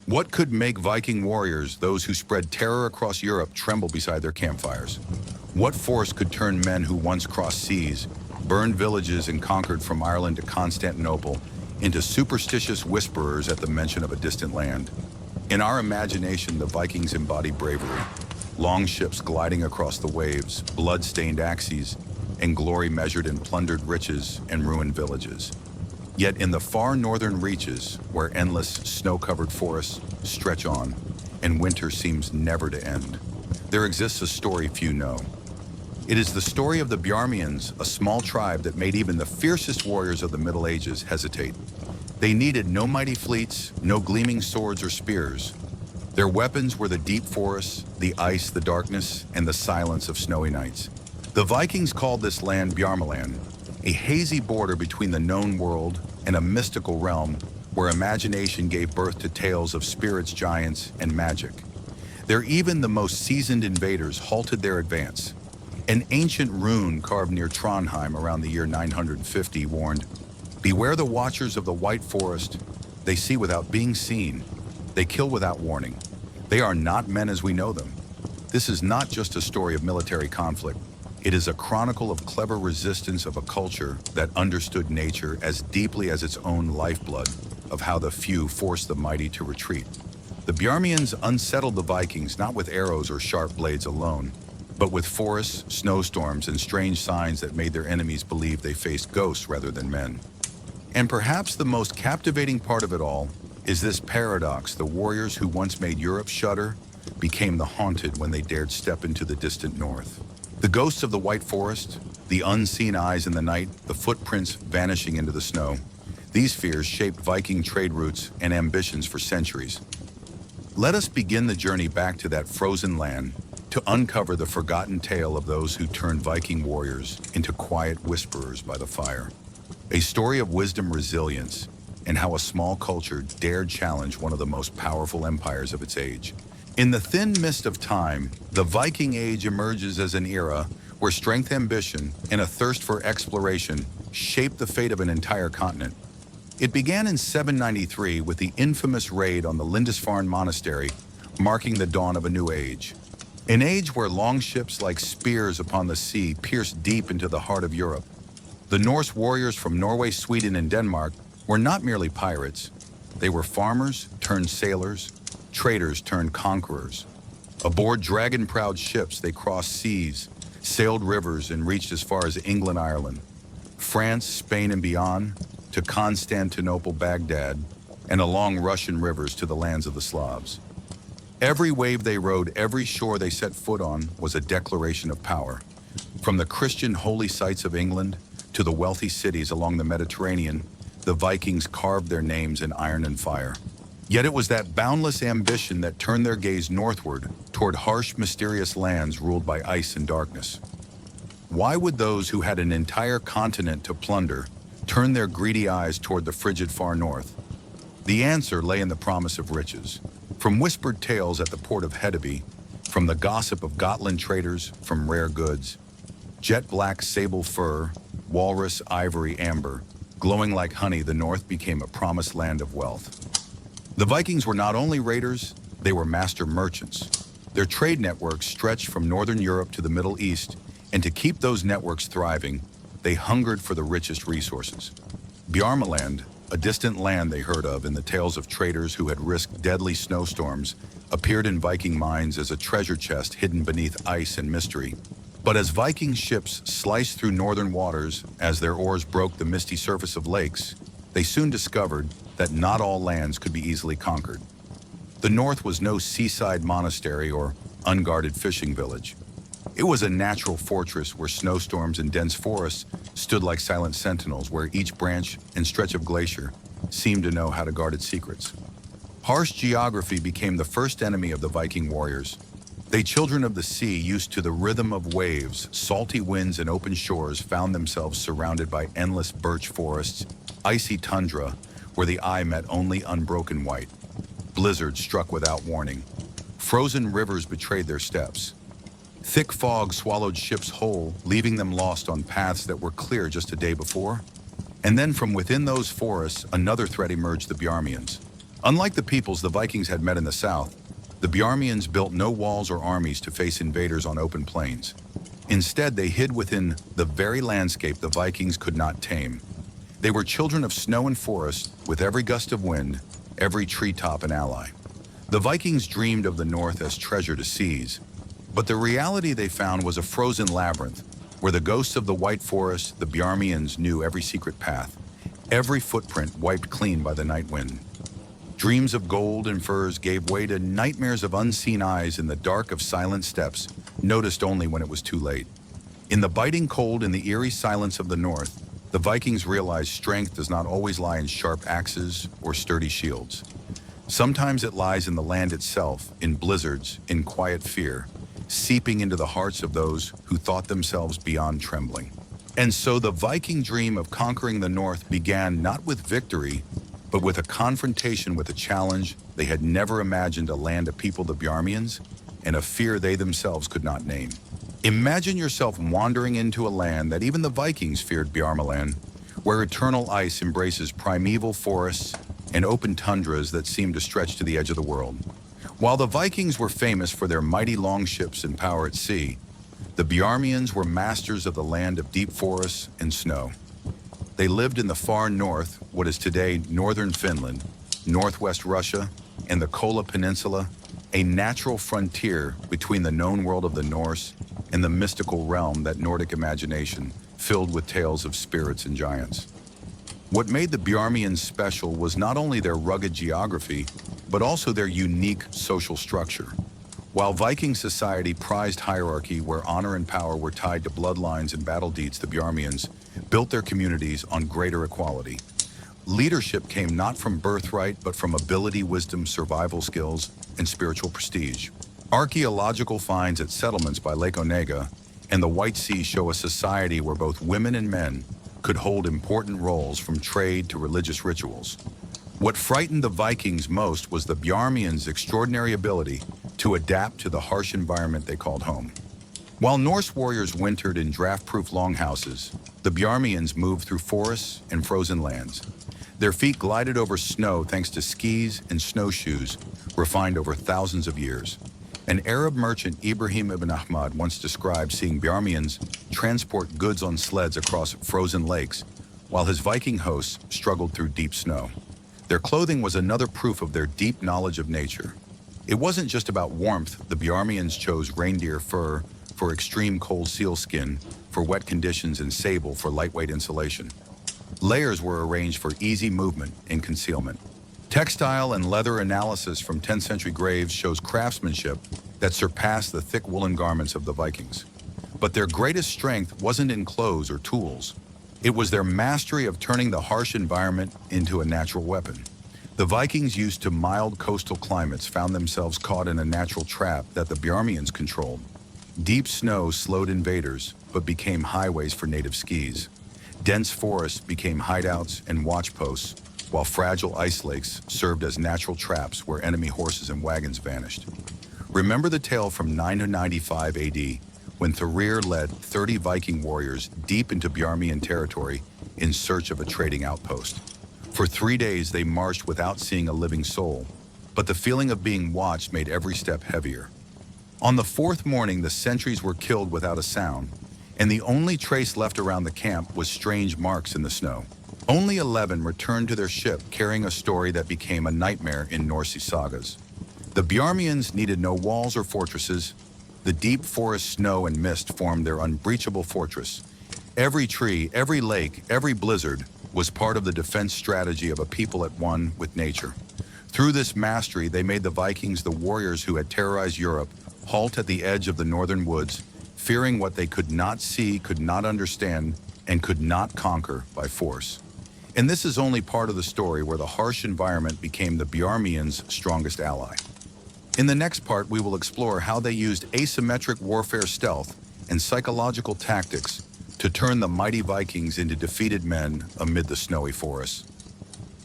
What could make Viking warriors, those who spread terror across Europe, tremble beside their campfires? What force could turn men who once crossed seas, burned villages and conquered from Ireland to Constantinople into superstitious whisperers at the mention of a distant land? In our imagination, the Vikings embody bravery. Long ships gliding across the waves, blood-stained axes, and glory measured in plundered riches and ruined villages. Yet in the far northern reaches, where endless snow-covered forests stretch on, and winter seems never to end, there exists a story few know. It is the story of the Bjarmians, a small tribe that made even the fiercest warriors of the Middle Ages hesitate. They needed no mighty fleets, no gleaming swords or spears. Their weapons were the deep forests, the ice, the darkness, and the silence of snowy nights. The Vikings called this land Bjarmaland, a hazy border between the known world and a mystical realm where imagination gave birth to tales of spirits, giants, and magic. There even the most seasoned invaders halted their advance. An ancient rune carved near Trondheim around the year 950 warned, "Beware the watchers of the White Forest. They see without being seen. They kill without warning. They are not men as we know them." This is not just a story of military conflict. It is a chronicle of clever resistance of a culture that understood nature as deeply as its own lifeblood, of how the few forced the mighty to retreat. The Bjarmians unsettled the Vikings not with arrows or sharp blades alone, but with forests, snowstorms, and strange signs that made their enemies believe they faced ghosts rather than men. And perhaps the most captivating part of it all is this paradox: the warriors who once made Europe shudder became the haunted when they dared step into the distant north. The ghosts of the White Forest, the unseen eyes in the night, the footprints vanishing into the snow. These fears shaped Viking trade routes and ambitions for centuries. Let us begin the journey back to that frozen land to uncover the forgotten tale of those who turned Viking warriors into quiet whisperers by the fire. A story of wisdom, resilience, and how a small culture dared challenge one of the most powerful empires of its age. In the thin mist of time, the Viking Age emerges as an era where strength, ambition, and a thirst for exploration shaped the fate of an entire continent. It began in 793 with the infamous raid on the Lindisfarne Monastery, marking the dawn of a new age. An age where longships like spears upon the sea pierced deep into the heart of Europe. The Norse warriors from Norway, Sweden, and Denmark were not merely pirates. They were farmers turned sailors, traders turned conquerors. Aboard dragon-proud ships, they crossed seas, sailed rivers, and reached as far as England, Ireland, France, Spain, and beyond, to Constantinople, Baghdad, and along Russian rivers to the lands of the Slavs. Every wave they rode, every shore they set foot on was a declaration of power. From the Christian holy sites of England to the wealthy cities along the Mediterranean, the Vikings carved their names in iron and fire. Yet it was that boundless ambition that turned their gaze northward toward harsh, mysterious lands ruled by ice and darkness. Why would those who had an entire continent to plunder turn their greedy eyes toward the frigid far north? The answer lay in the promise of riches. From whispered tales at the port of Hedeby, from the gossip of Gotland traders, from rare goods, jet black sable fur, walrus, ivory, amber, glowing like honey, the north became a promised land of wealth. The Vikings were not only raiders, they were master merchants. Their trade networks stretched from northern Europe to the Middle East, and to keep those networks thriving, they hungered for the richest resources. Bjarmaland, a distant land they heard of in the tales of traders who had risked deadly snowstorms, appeared in Viking minds as a treasure chest hidden beneath ice and mystery. But as Viking ships sliced through northern waters, as their oars broke the misty surface of lakes, they soon discovered that not all lands could be easily conquered. The north was no seaside monastery or unguarded fishing village. It was a natural fortress where snowstorms and dense forests stood like silent sentinels, where each branch and stretch of glacier seemed to know how to guard its secrets. Harsh geography became the first enemy of the Viking warriors. They, children of the sea, used to the rhythm of waves, salty winds, and open shores, found themselves surrounded by endless birch forests, icy tundra, where the eye met only unbroken white. Blizzards struck without warning. Frozen rivers betrayed their steps. Thick fog swallowed ships whole, leaving them lost on paths that were clear just a day before. And then from within those forests, another threat emerged: the Bjarmians. Unlike the peoples the Vikings had met in the south, the Bjarmians built no walls or armies to face invaders on open plains. Instead, they hid within the very landscape the Vikings could not tame. They were children of snow and forest, with every gust of wind, every treetop an ally. The Vikings dreamed of the north as treasure to seize, but the reality they found was a frozen labyrinth, where the ghosts of the white forest, the Bjarmians, knew every secret path, every footprint wiped clean by the night wind. Dreams of gold and furs gave way to nightmares of unseen eyes in the dark of silent steppes, noticed only when it was too late. In the biting cold and the eerie silence of the north, the Vikings realized strength does not always lie in sharp axes or sturdy shields. Sometimes it lies in the land itself, in blizzards, in quiet fear, seeping into the hearts of those who thought themselves beyond trembling. And so the Viking dream of conquering the north began not with victory, but with a confrontation with a challenge they had never imagined, a land of people, the Bjarmians, and a fear they themselves could not name. Imagine yourself wandering into a land that even the Vikings feared, Bjarmaland, where eternal ice embraces primeval forests and open tundras that seem to stretch to the edge of the world. While the Vikings were famous for their mighty longships and power at sea, the Bjarmians were masters of the land of deep forests and snow. They lived in the far north, what is today northern Finland, northwest Russia, and the Kola Peninsula, a natural frontier between the known world of the Norse and the mystical realm that Nordic imagination filled with tales of spirits and giants. What made the Bjarmians special was not only their rugged geography, but also their unique social structure. While Viking society prized hierarchy where honor and power were tied to bloodlines and battle deeds, the Bjarmians built their communities on greater equality. Leadership came not from birthright, but from ability, wisdom, survival skills, and spiritual prestige. Archaeological finds at settlements by Lake Onega and the White Sea show a society where both women and men could hold important roles, from trade to religious rituals. What frightened the Vikings most was the Bjarmians' extraordinary ability to adapt to the harsh environment they called home. While Norse warriors wintered in draft-proof longhouses, the Bjarmians moved through forests and frozen lands. Their feet glided over snow thanks to skis and snowshoes refined over thousands of years. An Arab merchant, Ibrahim ibn Ahmad, once described seeing Bjarmians transport goods on sleds across frozen lakes, while his Viking hosts struggled through deep snow. Their clothing was another proof of their deep knowledge of nature. It wasn't just about warmth. The Bjarmians chose reindeer fur for extreme cold, sealskin for wet conditions, and sable for lightweight insulation. Layers were arranged for easy movement and concealment. Textile and leather analysis from 10th century graves shows craftsmanship that surpassed the thick woolen garments of the Vikings. But their greatest strength wasn't in clothes or tools. It was their mastery of turning the harsh environment into a natural weapon. The Vikings, used to mild coastal climates, found themselves caught in a natural trap that the Bjarmians controlled. Deep snow slowed invaders, but became highways for native skis. Dense forests became hideouts and watch posts, while fragile ice lakes served as natural traps where enemy horses and wagons vanished. Remember the tale from 995 AD, when Thorir led 30 Viking warriors deep into Bjarmian territory in search of a trading outpost. For 3 days they marched without seeing a living soul, but the feeling of being watched made every step heavier. On the 4th morning, the sentries were killed without a sound, and the only trace left around the camp was strange marks in the snow. Only 11 returned to their ship, carrying a story that became a nightmare in Norse sagas. The Bjarmians needed no walls or fortresses. The deep forest snow and mist formed their unbreachable fortress. Every tree, every lake, every blizzard was part of the defense strategy of a people at one with nature. Through this mastery, they made the Vikings, the warriors who had terrorized Europe, halt at the edge of the northern woods, fearing what they could not see, could not understand, and could not conquer by force. And this is only part of the story where the harsh environment became the Bjarmians' strongest ally. In the next part, we will explore how they used asymmetric warfare, stealth, and psychological tactics to turn the mighty Vikings into defeated men amid the snowy forests.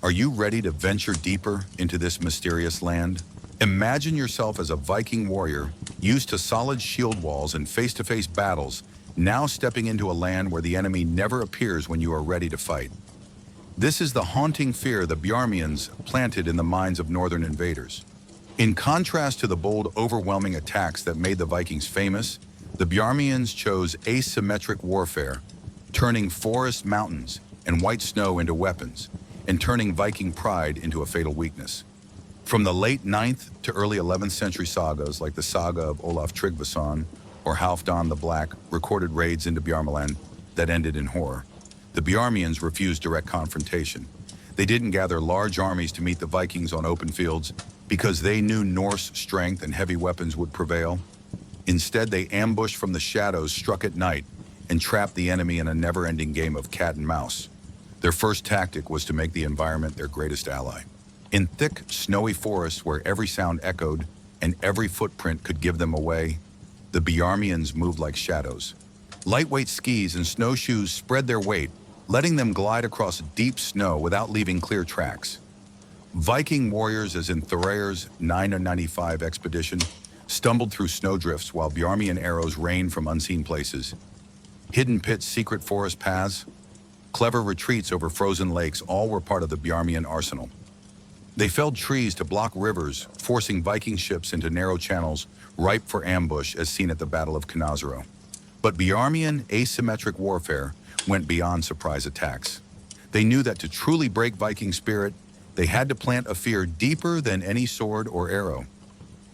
Are you ready to venture deeper into this mysterious land? Imagine yourself as a Viking warrior, used to solid shield walls and face-to-face battles, now stepping into a land where the enemy never appears when you are ready to fight. This is the haunting fear the Bjarmians planted in the minds of northern invaders. In contrast to the bold, overwhelming attacks that made the Vikings famous, the Bjarmians chose asymmetric warfare, turning forest, mountains, and white snow into weapons, and turning Viking pride into a fatal weakness. From the late 9th to early 11th century sagas like the Saga of Olaf Tryggvason or Halfdan the Black recorded raids into Bjarmaland that ended in horror. The Bjarmians refused direct confrontation. They didn't gather large armies to meet the Vikings on open fields because they knew Norse strength and heavy weapons would prevail. Instead, they ambushed from the shadows, struck at night, and trapped the enemy in a never-ending game of cat and mouse. Their first tactic was to make the environment their greatest ally. In thick, snowy forests where every sound echoed and every footprint could give them away, the Bjarmians moved like shadows. Lightweight skis and snowshoes spread their weight, letting them glide across deep snow without leaving clear tracks. Viking warriors, as in Thorir's 995 expedition, stumbled through snowdrifts while Bjarmian arrows rained from unseen places. Hidden pits, secret forest paths, clever retreats over frozen lakes, all were part of the Bjarmian arsenal. They felled trees to block rivers, forcing Viking ships into narrow channels ripe for ambush as seen at the Battle of Knazaro. But Bjarmian asymmetric warfare went beyond surprise attacks. They knew that to truly break Viking spirit, they had to plant a fear deeper than any sword or arrow.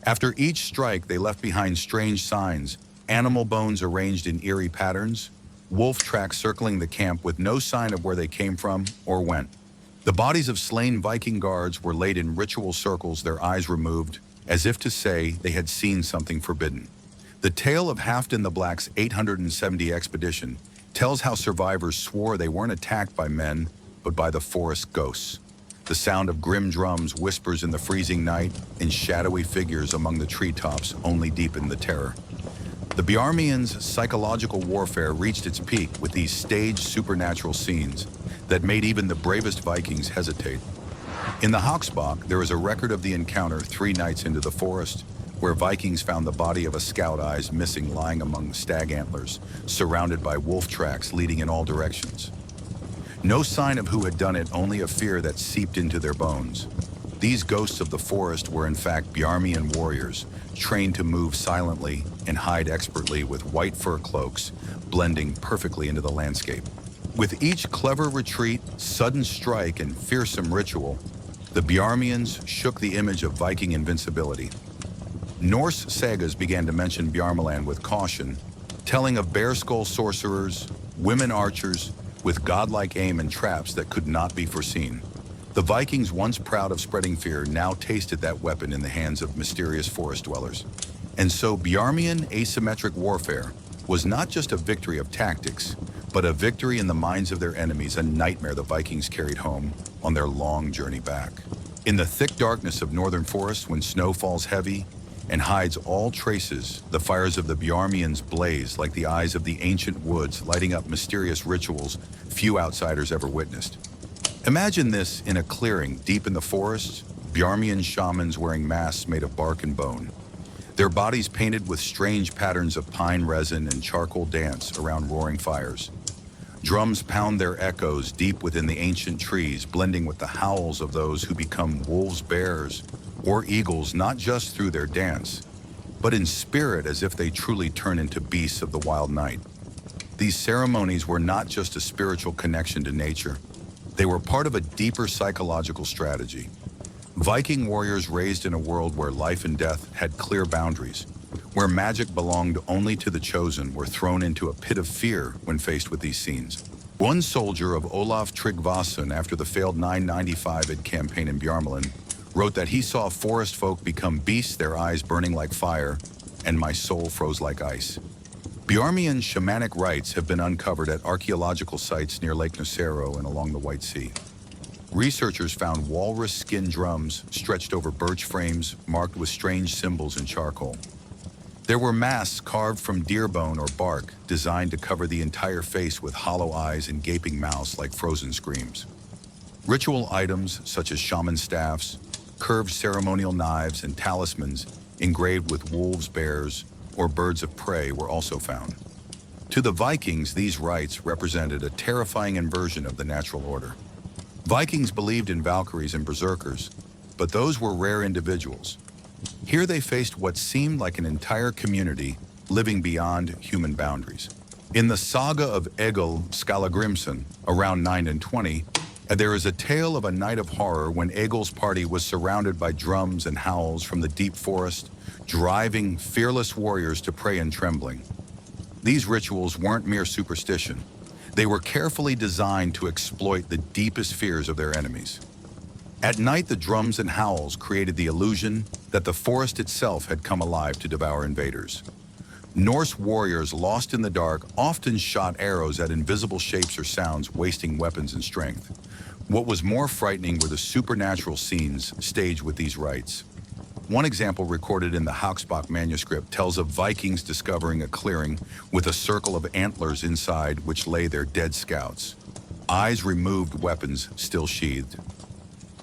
After each strike, they left behind strange signs, animal bones arranged in eerie patterns, wolf tracks circling the camp with no sign of where they came from or went. The bodies of slain Viking guards were laid in ritual circles, their eyes removed, as if to say they had seen something forbidden. The tale of Halfdan the Black's 870 expedition tells how survivors swore they weren't attacked by men, but by the forest ghosts. The sound of grim drums, whispers in the freezing night, and shadowy figures among the treetops only deepened the terror. The Bjarmians' psychological warfare reached its peak with these staged supernatural scenes that made even the bravest Vikings hesitate. In the Haksbak, there is a record of the encounter 3 nights into the forest, where Vikings found the body of a scout eyes missing lying among the stag antlers, surrounded by wolf tracks leading in all directions. No sign of who had done it, only a fear that seeped into their bones. These ghosts of the forest were in fact Bjarmian warriors, trained to move silently and hide expertly with white fur cloaks, blending perfectly into the landscape. With each clever retreat, sudden strike, and fearsome ritual, the Bjarmians shook the image of Viking invincibility. Norse sagas began to mention Bjarmaland with caution, telling of bear skull sorcerers, women archers, with godlike aim and traps that could not be foreseen. The Vikings, once proud of spreading fear, now tasted that weapon in the hands of mysterious forest dwellers. And so Bjarmian asymmetric warfare was not just a victory of tactics, but a victory in the minds of their enemies, a nightmare the Vikings carried home on their long journey back. In the thick darkness of northern forests, when snow falls heavy and hides all traces, the fires of the Bjarmians blaze like the eyes of the ancient woods, lighting up mysterious rituals few outsiders ever witnessed. Imagine this in a clearing deep in the forests, Bjarmian shamans wearing masks made of bark and bone. Their bodies painted with strange patterns of pine resin and charcoal dance around roaring fires. Drums pound their echoes deep within the ancient trees, blending with the howls of those who become wolves, bears, or eagles, not just through their dance, but in spirit, as if they truly turn into beasts of the wild night. These ceremonies were not just a spiritual connection to nature. They were part of a deeper psychological strategy. Viking warriors raised in a world where life and death had clear boundaries, where magic belonged only to the chosen, were thrown into a pit of fear when faced with these scenes. One soldier of Olaf Tryggvason, after the failed 995 campaign in Bjarmaland, wrote that he saw forest folk become beasts, their eyes burning like fire, and my soul froze like ice. Bjarmian shamanic rites have been uncovered at archaeological sites near Lake Nocero and along the White Sea. Researchers found walrus skin drums stretched over birch frames marked with strange symbols in charcoal. There were masks carved from deer bone or bark, designed to cover the entire face with hollow eyes and gaping mouths like frozen screams. Ritual items such as shaman staffs, curved ceremonial knives, and talismans engraved with wolves, bears, or birds of prey were also found. To the Vikings, these rites represented a terrifying inversion of the natural order. Vikings believed in Valkyries and berserkers, but those were rare individuals. Here they faced what seemed like an entire community living beyond human boundaries. In the Saga of Egil Skallagrimsson, around 9 and 20, there is a tale of a night of horror when Egil's party was surrounded by drums and howls from the deep forest, driving fearless warriors to pray and trembling. These rituals weren't mere superstition. They were carefully designed to exploit the deepest fears of their enemies. At night, the drums and howls created the illusion that the forest itself had come alive to devour invaders. Norse warriors lost in the dark often shot arrows at invisible shapes or sounds, wasting weapons and strength. What was more frightening were the supernatural scenes staged with these rites. One example recorded in the Hauksbok manuscript tells of Vikings discovering a clearing with a circle of antlers inside which lay their dead scouts. Eyes removed, weapons still sheathed.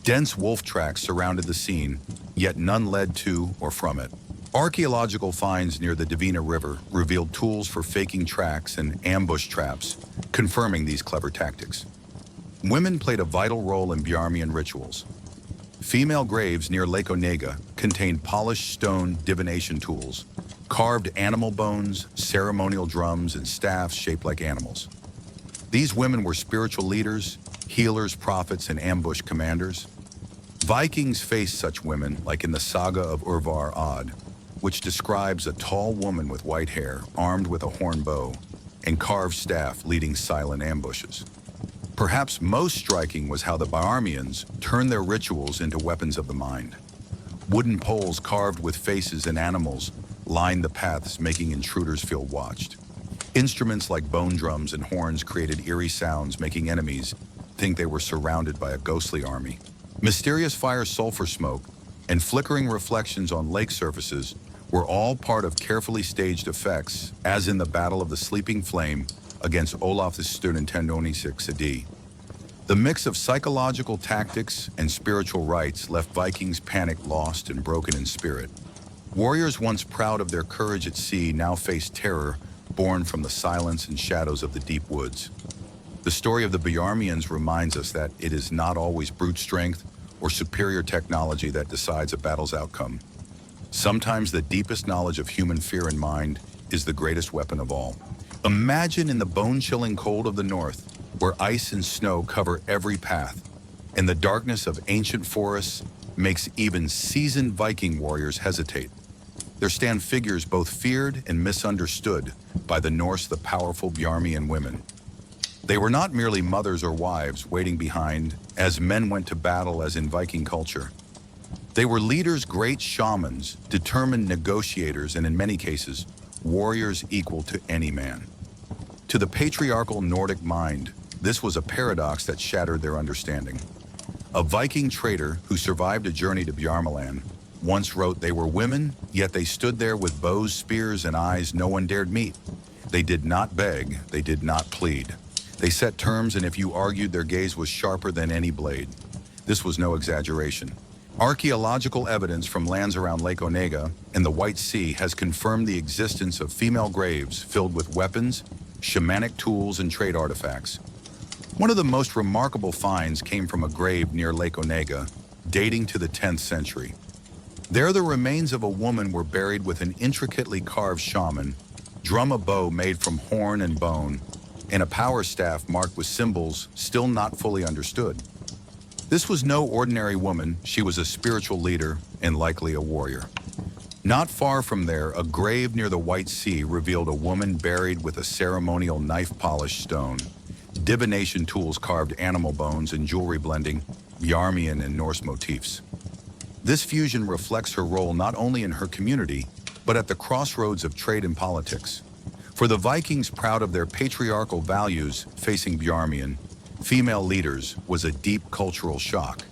Dense wolf tracks surrounded the scene, yet none led to or from it. Archaeological finds near the Divina River revealed tools for faking tracks and ambush traps, confirming these clever tactics. Women played a vital role in Bjarmian rituals. Female graves near Lake Onega contained polished stone divination tools, carved animal bones, ceremonial drums, and staffs shaped like animals. These women were spiritual leaders, healers, prophets, and ambush commanders. Vikings faced such women, like in the Saga of Urvar Odd, which describes a tall woman with white hair, armed with a horn bow, and carved staff leading silent ambushes. Perhaps most striking was how the Bjarmians turned their rituals into weapons of the mind. Wooden poles carved with faces and animals lined the paths, making intruders feel watched. Instruments like bone drums and horns created eerie sounds, making enemies think they were surrounded by a ghostly army. Mysterious fire, sulfur smoke, and flickering reflections on lake surfaces were all part of carefully staged effects, as in the Battle of the Sleeping Flame against Olaf the Sturentendoni 6 AD. The mix of psychological tactics and spiritual rites left Vikings panicked, lost, and broken in spirit. Warriors once proud of their courage at sea now faced terror born from the silence and shadows of the deep woods. The story of the Bjarmians reminds us that it is not always brute strength or superior technology that decides a battle's outcome. Sometimes the deepest knowledge of human fear and mind is the greatest weapon of all. Imagine in the bone-chilling cold of the north, where ice and snow cover every path, and the darkness of ancient forests makes even seasoned Viking warriors hesitate. There stand figures both feared and misunderstood by the Norse, the powerful Bjarmian women. They were not merely mothers or wives waiting behind as men went to battle as in Viking culture. They were leaders, great shamans, determined negotiators, and in many cases, warriors equal to any man. To the patriarchal Nordic mind, this was a paradox that shattered their understanding. A Viking trader who survived a journey to Bjarmaland once wrote, "They were women, yet they stood there with bows, spears, and eyes no one dared meet. They did not beg, they did not plead. They set terms, and if you argued, their gaze was sharper than any blade." This was no exaggeration. Archaeological evidence from lands around Lake Onega and the White Sea has confirmed the existence of female graves filled with weapons, shamanic tools, and trade artifacts. One of the most remarkable finds came from a grave near Lake Onega, dating to the 10th century. There, the remains of a woman were buried with an intricately carved shaman, drum a bow made from horn and bone, and a power staff marked with symbols still not fully understood. This was no ordinary woman. She was a spiritual leader and likely a warrior. Not far from there, a grave near the White Sea revealed a woman buried with a ceremonial knife-polished stone, divination tools carved animal bones, and jewelry blending Bjarmian and Norse motifs. This fusion reflects her role not only in her community, but at the crossroads of trade and politics. For the Vikings, proud of their patriarchal values, facing Bjarmian female leaders was a deep cultural shock.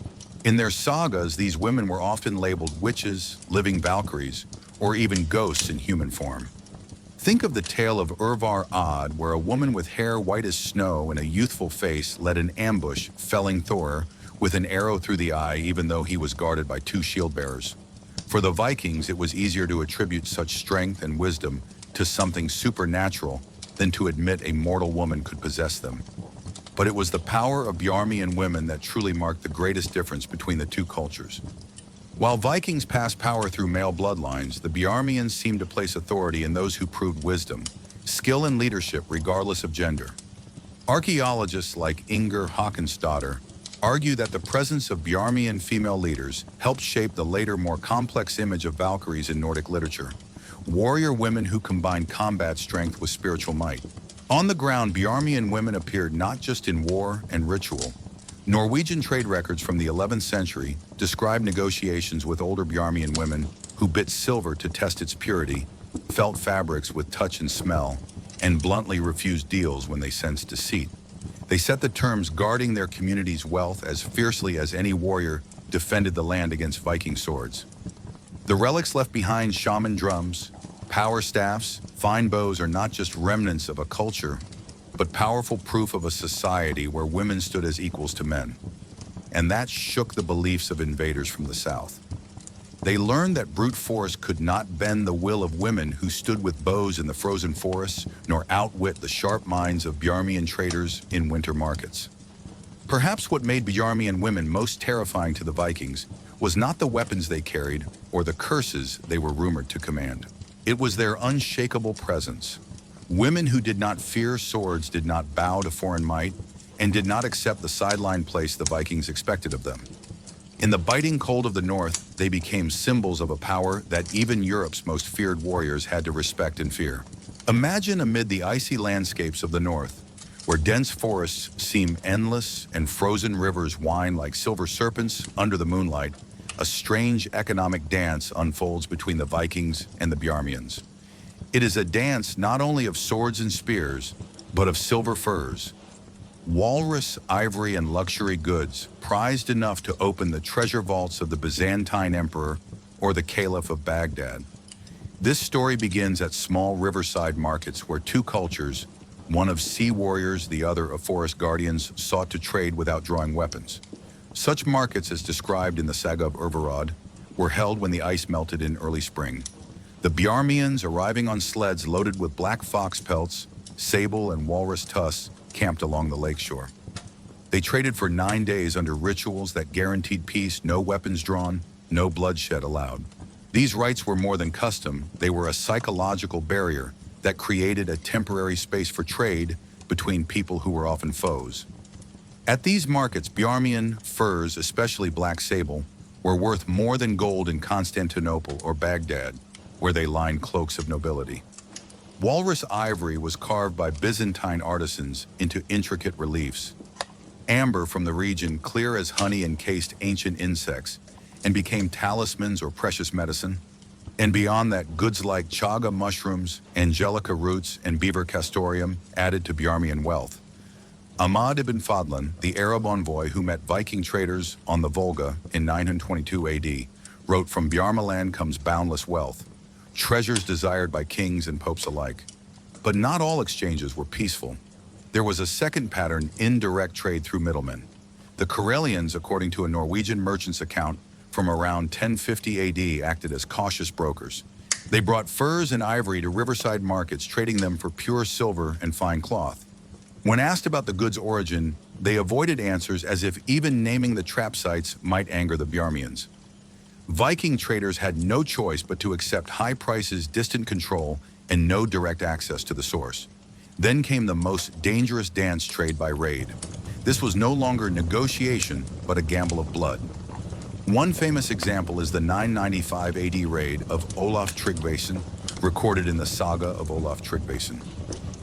In their sagas, these women were often labeled witches, living Valkyries, or even ghosts in human form. Think of the tale of Urvar Odd, where a woman with hair white as snow and a youthful face led an ambush, felling Thor with an arrow through the eye, even though he was guarded by 2 shield bearers. For the Vikings, it was easier to attribute such strength and wisdom to something supernatural than to admit a mortal woman could possess them. But it was the power of Bjarmian women that truly marked the greatest difference between the two cultures. While Vikings passed power through male bloodlines, the Bjarmians seemed to place authority in those who proved wisdom, skill and leadership regardless of gender. Archaeologists like Inger Håkansdottir argue that the presence of Bjarmian female leaders helped shape the later, more complex image of Valkyries in Nordic literature, warrior women who combined combat strength with spiritual might. On the ground, Bjarmian women appeared not just in war and ritual. Norwegian trade records from the 11th century describe negotiations with older Bjarmian women who bit silver to test its purity, felt fabrics with touch and smell, and bluntly refused deals when they sensed deceit. They set the terms guarding their community's wealth as fiercely as any warrior defended the land against Viking swords. The relics left behind, shaman drums, power staffs, fine bows, are not just remnants of a culture, but powerful proof of a society where women stood as equals to men. And that shook the beliefs of invaders from the south. They learned that brute force could not bend the will of women who stood with bows in the frozen forests, nor outwit the sharp minds of Bjarmian traders in winter markets. Perhaps what made Bjarmian women most terrifying to the Vikings was not the weapons they carried or the curses they were rumored to command. It was their unshakable presence. Women who did not fear swords, did not bow to foreign might, and did not accept the sideline place the Vikings expected of them. In the biting cold of the north, they became symbols of a power that even Europe's most feared warriors had to respect and fear. Imagine amid the icy landscapes of the north, where dense forests seem endless and frozen rivers wind like silver serpents under the moonlight, a strange economic dance unfolds between the Vikings and the Bjarmians. It is a dance not only of swords and spears, but of silver furs, walrus, ivory, and luxury goods, prized enough to open the treasure vaults of the Byzantine emperor or the Caliph of Baghdad. This story begins at small riverside markets where two cultures, one of sea warriors, the other of forest guardians, sought to trade without drawing weapons. Such markets, as described in the Saga of Urvarod, were held when the ice melted in early spring. The Bjarmians, arriving on sleds loaded with black fox pelts, sable, and walrus tusks, camped along the lakeshore. They traded for 9 days under rituals that guaranteed peace, no weapons drawn, no bloodshed allowed. These rites were more than custom, they were a psychological barrier that created a temporary space for trade between people who were often foes. At these markets, Bjarmian furs, especially black sable, were worth more than gold in Constantinople or Baghdad, where they lined cloaks of nobility. Walrus ivory was carved by Byzantine artisans into intricate reliefs. Amber from the region, clear as honey, encased ancient insects and became talismans or precious medicine. And beyond that, goods like chaga mushrooms, angelica roots, and beaver castoreum added to Bjarmian wealth. Ahmad ibn Fadlan, the Arab envoy who met Viking traders on the Volga in 922 AD, wrote, "From Bjarmaland comes boundless wealth, treasures desired by kings and popes alike." But not all exchanges were peaceful. There was a second pattern: indirect trade through middlemen. The Karelians, according to a Norwegian merchant's account from around 1050 AD, acted as cautious brokers. They brought furs and ivory to riverside markets, trading them for pure silver and fine cloth. When asked about the goods' origin, they avoided answers as if even naming the trap sites might anger the Bjarmians. Viking traders had no choice but to accept high prices, distant control, and no direct access to the source. Then came the most dangerous dance: trade by raid. This was no longer negotiation, but a gamble of blood. One famous example is the 995 AD raid of Olaf Tryggvason, recorded in the Saga of Olaf Tryggvason.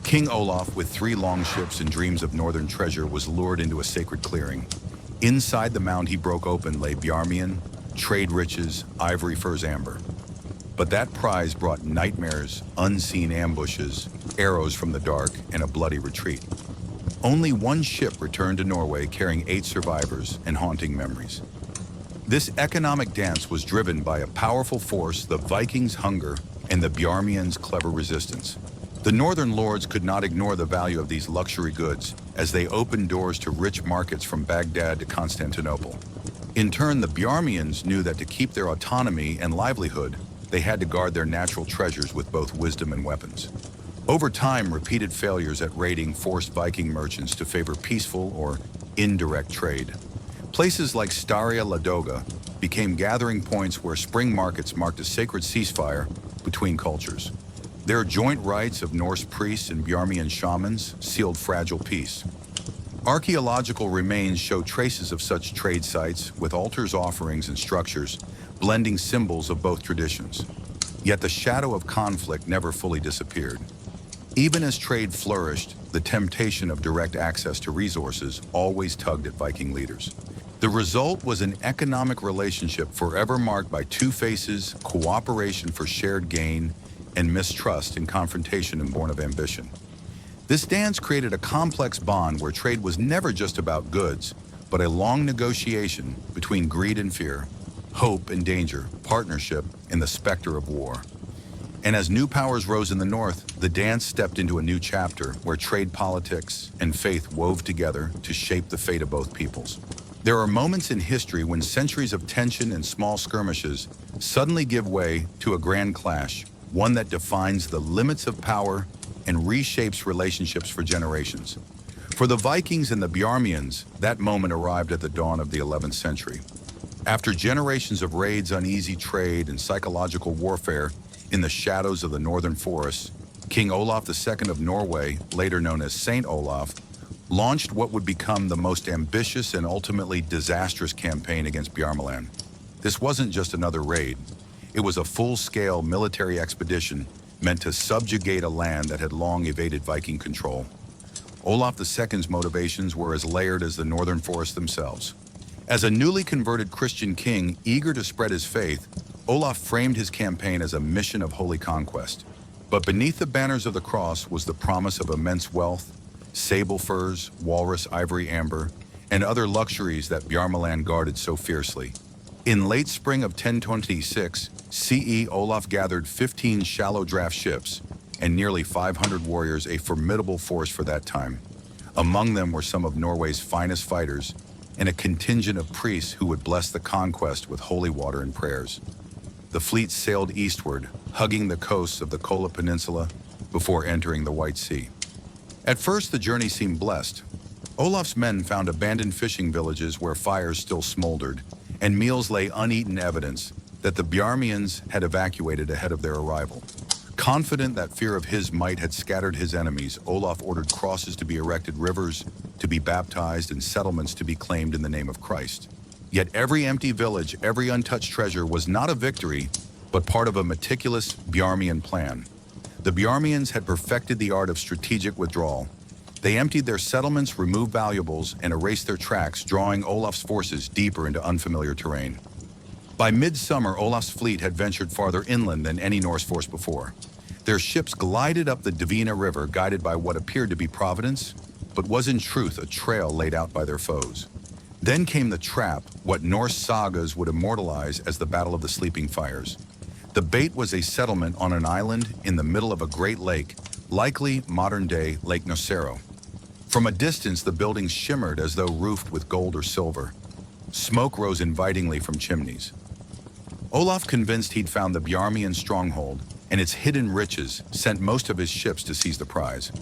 King Olaf, with 3 longships and dreams of northern treasure, was lured into a sacred clearing. Inside the mound he broke open lay Bjarmian, trade riches, ivory, furs, amber. But that prize brought nightmares, unseen ambushes, arrows from the dark, and a bloody retreat. Only one ship returned to Norway carrying 8 survivors and haunting memories. This economic dance was driven by a powerful force: the Vikings' hunger and the Bjarmians' clever resistance. The northern lords could not ignore the value of these luxury goods as they opened doors to rich markets from Baghdad to Constantinople. In turn, the Bjarmians knew that to keep their autonomy and livelihood, they had to guard their natural treasures with both wisdom and weapons. Over time, repeated failures at raiding forced Viking merchants to favor peaceful or indirect trade. Places like Staria Ladoga became gathering points where spring markets marked a sacred ceasefire between cultures. Their joint rites of Norse priests and Bjarmian shamans sealed fragile peace. Archaeological remains show traces of such trade sites, with altars, offerings, and structures blending symbols of both traditions. Yet the shadow of conflict never fully disappeared. Even as trade flourished, the temptation of direct access to resources always tugged at Viking leaders. The result was an economic relationship forever marked by two faces, cooperation for shared gain, and mistrust in confrontation and born of ambition. This dance created a complex bond where trade was never just about goods, but a long negotiation between greed and fear, hope and danger, partnership and the specter of war. And as new powers rose in the north, the dance stepped into a new chapter where trade politics and faith wove together to shape the fate of both peoples. There are moments in history when centuries of tension and small skirmishes suddenly give way to a grand clash, one that defines the limits of power and reshapes relationships for generations. For the Vikings and the Bjarmians, that moment arrived at the dawn of the 11th century. After generations of raids, uneasy trade, and psychological warfare in the shadows of the northern forests, King Olaf II of Norway, later known as Saint Olaf, launched what would become the most ambitious and ultimately disastrous campaign against Bjarmaland. This wasn't just another raid. It was a full-scale military expedition meant to subjugate a land that had long evaded Viking control. Olaf II's motivations were as layered as the northern forests themselves. As a newly converted Christian king eager to spread his faith, Olaf framed his campaign as a mission of holy conquest. But beneath the banners of the cross was the promise of immense wealth, sable furs, walrus ivory amber, and other luxuries that Bjarmaland guarded so fiercely. In late spring of 1026 CE, Olaf gathered 15 shallow draft ships and nearly 500 warriors, a formidable force for that time. Among them were some of Norway's finest fighters and a contingent of priests who would bless the conquest with holy water and prayers. The fleet sailed eastward, hugging the coasts of the Kola Peninsula before entering the White Sea. At first, the journey seemed blessed. Olaf's men found abandoned fishing villages where fires still smoldered, and meals lay uneaten evidence that the Bjarmians had evacuated ahead of their arrival. Confident that fear of his might had scattered his enemies, Olaf ordered crosses to be erected, rivers to be baptized, and settlements to be claimed in the name of Christ. Yet every empty village, every untouched treasure was not a victory, but part of a meticulous Bjarmian plan. The Bjarmians had perfected the art of strategic withdrawal. They emptied their settlements, removed valuables, and erased their tracks, drawing Olaf's forces deeper into unfamiliar terrain. By midsummer, Olaf's fleet had ventured farther inland than any Norse force before. Their ships glided up the Divina River, guided by what appeared to be providence, but was in truth a trail laid out by their foes. Then came the trap, what Norse sagas would immortalize as the Battle of the Sleeping Fires. The bait was a settlement on an island in the middle of a great lake, likely modern-day Lake Nocero. From a distance, the buildings shimmered as though roofed with gold or silver. Smoke rose invitingly from chimneys. Olaf, convinced he'd found the Bjarmian stronghold and its hidden riches, sent most of his ships to seize the prize.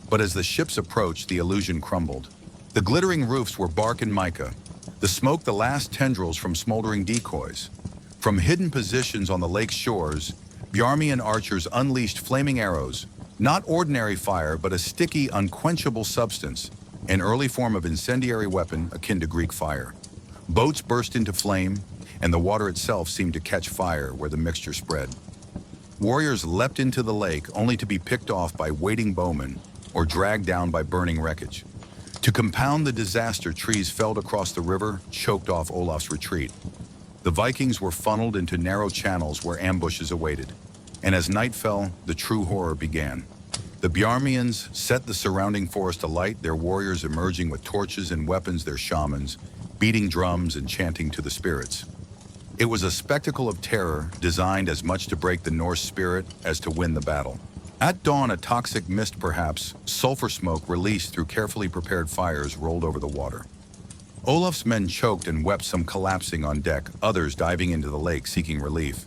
But as the ships approached, the illusion crumbled. The glittering roofs were bark and mica, the smoke the last tendrils from smoldering decoys. From hidden positions on the lake's shores, Bjarmian archers unleashed flaming arrows, not ordinary fire, but a sticky, unquenchable substance, an early form of incendiary weapon akin to Greek fire. Boats burst into flame, and the water itself seemed to catch fire where the mixture spread. Warriors leapt into the lake only to be picked off by waiting bowmen or dragged down by burning wreckage. To compound the disaster, trees felled across the river choked off Olaf's retreat. The Vikings were funneled into narrow channels where ambushes awaited, and as night fell, the true horror began. The Bjarmians set the surrounding forest alight, their warriors emerging with torches and weapons, their shamans beating drums and chanting to the spirits. It was a spectacle of terror designed as much to break the Norse spirit as to win the battle. At dawn, a toxic mist, perhaps sulfur smoke released through carefully prepared fires, rolled over the water. Olaf's men choked and wept, some collapsing on deck, others diving into the lake seeking relief.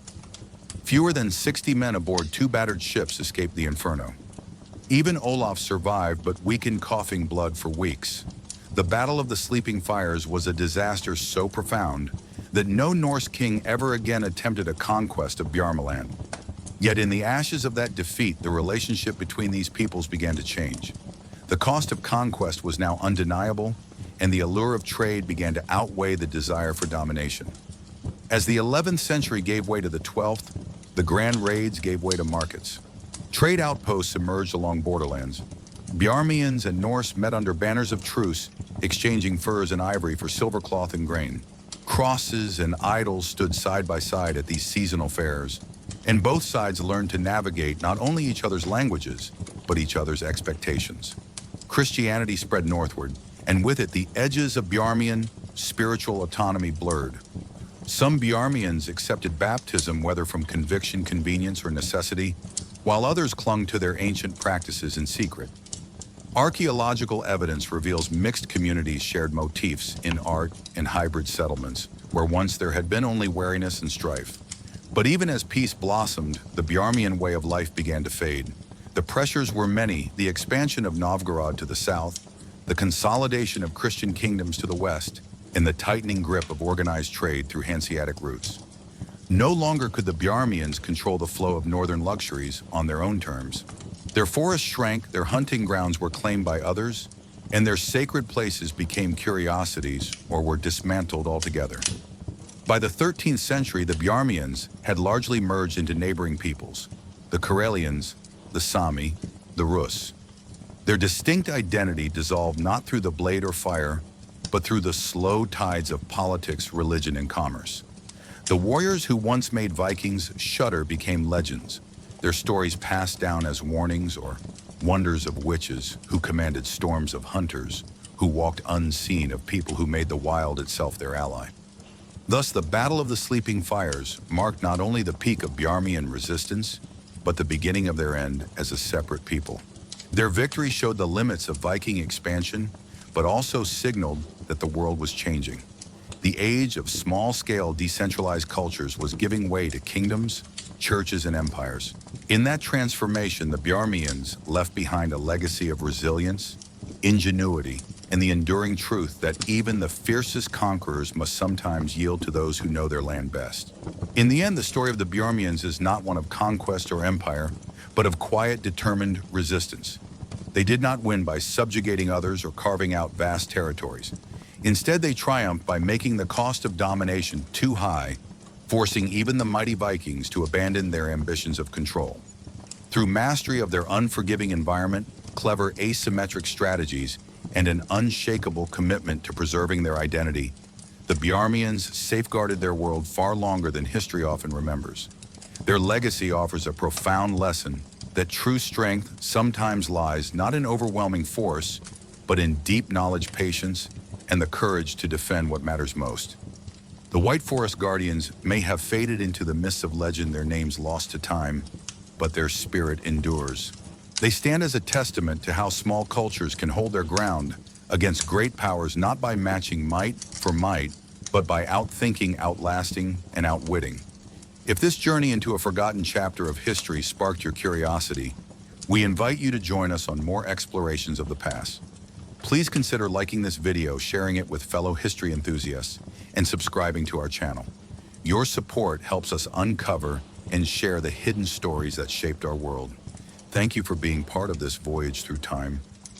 Fewer than 60 men aboard 2 battered ships escaped the inferno. Even Olaf survived but weakened, coughing blood for weeks. The Battle of the Sleeping Fires was a disaster so profound that no Norse king ever again attempted a conquest of Bjarmaland. Yet in the ashes of that defeat, the relationship between these peoples began to change. The cost of conquest was now undeniable, and the allure of trade began to outweigh the desire for domination. As the 11th century gave way to the 12th, the grand raids gave way to markets. Trade outposts emerged along borderlands. Bjarmians and Norse met under banners of truce, exchanging furs and ivory for silver cloth and grain. Crosses and idols stood side by side at these seasonal fairs, and both sides learned to navigate not only each other's languages, but each other's expectations. Christianity spread northward, and with it the edges of Bjarmian spiritual autonomy blurred. Some Bjarmians accepted baptism, whether from conviction, convenience, or necessity, while others clung to their ancient practices in secret. Archaeological evidence reveals mixed communities shared motifs in art and hybrid settlements, where once there had been only wariness and strife. But even as peace blossomed, the Bjarmian way of life began to fade. The pressures were many: the expansion of Novgorod to the south, the consolidation of Christian kingdoms to the west, and the tightening grip of organized trade through Hanseatic routes. No longer could the Bjarmians control the flow of northern luxuries on their own terms. Their forests shrank, their hunting grounds were claimed by others, and their sacred places became curiosities or were dismantled altogether. By the 13th century, the Bjarmians had largely merged into neighboring peoples: the Karelians, the Sami, the Rus. Their distinct identity dissolved not through the blade or fire, but through the slow tides of politics, religion, and commerce. The warriors who once made Vikings shudder became legends, their stories passed down as warnings or wonders of witches who commanded storms, of hunters who walked unseen, of people who made the wild itself their ally. Thus, the Battle of the Sleeping Fires marked not only the peak of Bjarmian resistance, but the beginning of their end as a separate people. Their victory showed the limits of Viking expansion, but also signaled that the world was changing. The age of small-scale decentralized cultures was giving way to kingdoms, churches, and empires. In that transformation, the Bjarmians left behind a legacy of resilience, ingenuity, and the enduring truth that even the fiercest conquerors must sometimes yield to those who know their land best. In the end, the story of the Bjarmians is not one of conquest or empire, but of quiet, determined resistance. They did not win by subjugating others or carving out vast territories. Instead, they triumphed by making the cost of domination too high, forcing even the mighty Vikings to abandon their ambitions of control. Through mastery of their unforgiving environment, clever asymmetric strategies, and an unshakable commitment to preserving their identity, the Bjarmians safeguarded their world far longer than history often remembers. Their legacy offers a profound lesson that true strength sometimes lies not in overwhelming force, but in deep knowledge, patience, and the courage to defend what matters most. The White Forest Guardians may have faded into the mists of legend, their names lost to time, but their spirit endures. They stand as a testament to how small cultures can hold their ground against great powers, not by matching might for might, but by outthinking, outlasting, and outwitting. If this journey into a forgotten chapter of history sparked your curiosity, we invite you to join us on more explorations of the past. Please consider liking this video, sharing it with fellow history enthusiasts, and subscribing to our channel. Your support helps us uncover and share the hidden stories that shaped our world. Thank you for being part of this voyage through time.